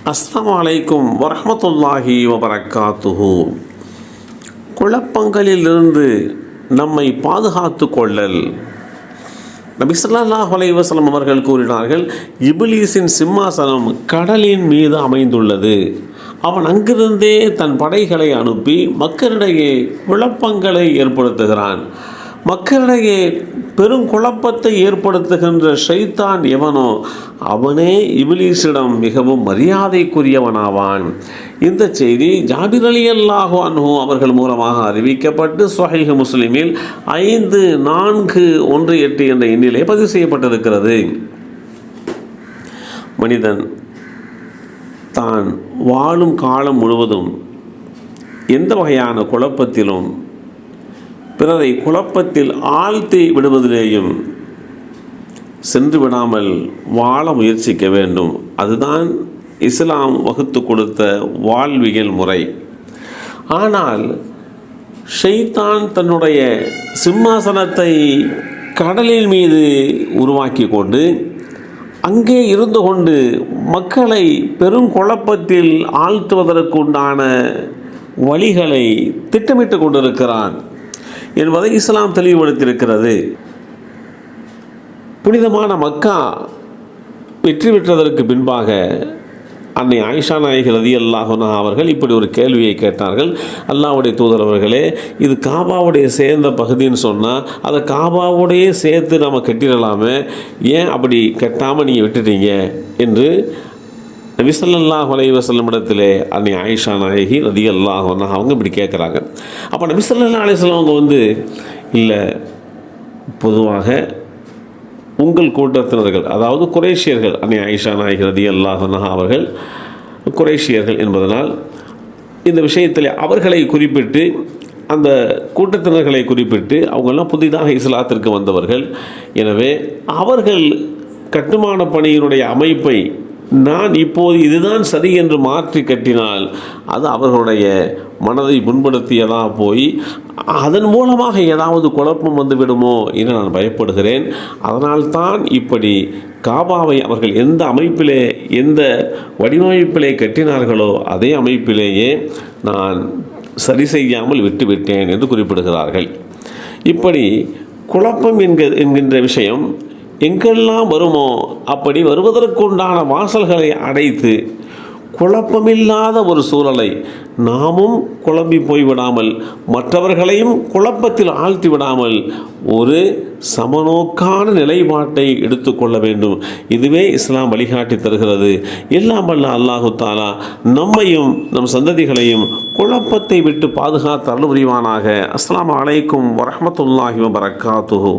அஸ்ஸலாமு அலைக்கும் வரஹ்மத்துல்லாஹி வபரகாத்துஹு. குழப்பங்களிலிருந்து நம்மை பாதுகாத்து கொள்ளல். நபி ஸல்லல்லாஹு அலைஹி வஸல்லம் அவர்கள் கூறினார்கள், இப்லீஸின் சிம்மாசனம் கடலின் மீது அமைந்துள்ளது. அவன் அங்கிருந்தே தன் படைகளை அனுப்பி மக்களிடையே குழப்பங்களை ஏற்படுத்துகிறான். மக்களிடையே பெருங்குழப்பத்தை ஏற்படுத்துகின்ற ஷைத்தான் எவனோ அவனே இப்லீஸிடம் மிகவும் மரியாதைக்குரியவனாவான். இந்த செய்தி ஜாபிர் ரலியல்லாஹு அன்ஹு அவர்கள் மூலமாக அறிவிக்கப்பட்டு ஸஹீஹ் முஸ்லிமில் 5418 என்ற எண்ணிலே பதிவு செய்யப்பட்டிருக்கிறது. மனிதன் தான் வாழும் காலம் முழுவதும் எந்த வகையான குழப்பத்திலும் பிறரை குழப்பத்தில் ஆழ்த்தி விடுவதிலேயும் சென்று விடாமல் வாழ முயற்சிக்க வேண்டும். அதுதான் இஸ்லாம் வகுத்து கொடுத்த வாழ்வியல் முறை. ஆனால் ஷைத்தான் தன்னுடைய சிம்மாசனத்தை கடலின் மீது உருவாக்கி கொண்டு அங்கே இருந்து கொண்டு மக்களை பெரும் குழப்பத்தில் ஆழ்த்துவதற்குண்டான வழிகளை திட்டமிட்டு கொண்டிருக்கிறான் என்பதை இஸ்லாம் தெளிவுபடுத்தியிருக்கிறது. புனிதமான மக்கா வெற்றி பெற்றதற்கு பின்பாக அன்னை ஆயிஷா நாயகி ரலியல்லாஹு அன்ஹா அவர்கள் இப்படி ஒரு கேள்வியை கேட்டார்கள். அல்லாஹ்வுடைய தூதர் அவர்களே, இது காபாவுடைய சேர்ந்த பகுதின்னு சொன்னால் அதை காபாவுடைய சேர்த்து நம்ம கட்டிடலாமே, ஏன் அப்படி கட்டாமல் நீங்கள் விட்டுட்டீங்க என்று நபி ஸல்லல்லாஹு அலைஹி வஸல்லம் இடத்திலே அன்னை ஆயிஷா நாயகி ரலியல்லாஹு அன்ஹா அவங்க இப்படி கேட்குறாங்க. அப்போ நபி ஸல்லல்லாஹு அலைஹி வஸல்லம் அவங்க இல்லை, பொதுவாக உங்கள் கூட்டத்தினர்கள், அதாவது குறைஷியர்கள், அன்னை ஆயிஷா நாயகி ரலியல்லாஹு அன்ஹா அவர்கள் குறைஷியர்கள் என்பதனால் இந்த விஷயத்தில் அவர்களை குறிப்பிட்டு, அந்த கூட்டத்தினர்களை குறிப்பிட்டு, அவங்கெல்லாம் புதிதாக இஸ்லாத்திற்கு வந்தவர்கள். எனவே அவர்கள் கட்டுமான பணியினுடைய அமைப்பை நான் இப்போது இதுதான் சரி என்று மாற்றி கட்டினால் அது அவர்களுடைய மனதை புண்படுத்தியதாக போய் அதன் மூலமாக ஏதாவது குழப்பம் வந்துவிடுமோ என்று நான் பயப்படுகிறேன். அதனால்தான் இப்படி காபாவை அவர்கள் எந்த அமைப்பிலே எந்த வடிவமைப்பிலே கட்டினார்களோ அதே அமைப்பிலேயே நான் சரி செய்யாமல் விட்டுவிட்டேன் என்று குறிப்பிடுகிறார்கள். இப்படி குழப்பம் என்கின்ற விஷயம் எங்கெல்லாம் வருமோ அப்படி வருவதற்குண்டான வாசல்களை அடைத்து குழப்பமில்லாத ஒரு சூழலை நாமும் குழம்பி போய்விடாமல் மற்றவர்களையும் குழப்பத்தில் ஆழ்த்தி விடாமல் ஒரு சமநோக்கான நிலைப்பாட்டை எடுத்துக்கொள்ள வேண்டும். இதுவே இஸ்லாம் வழிகாட்டி தருகிறது. எல்லாம் வல்ல அல்லாஹு தஆலா நம்மையும் நம் சந்ததிகளையும் குழப்பத்தை விட்டு பாதுகாத்து அருள் புரிவானாக. அஸ்ஸலாமு அலைக்கும் வரஹ்மத்துல்லாஹி வபரகாத்துஹு.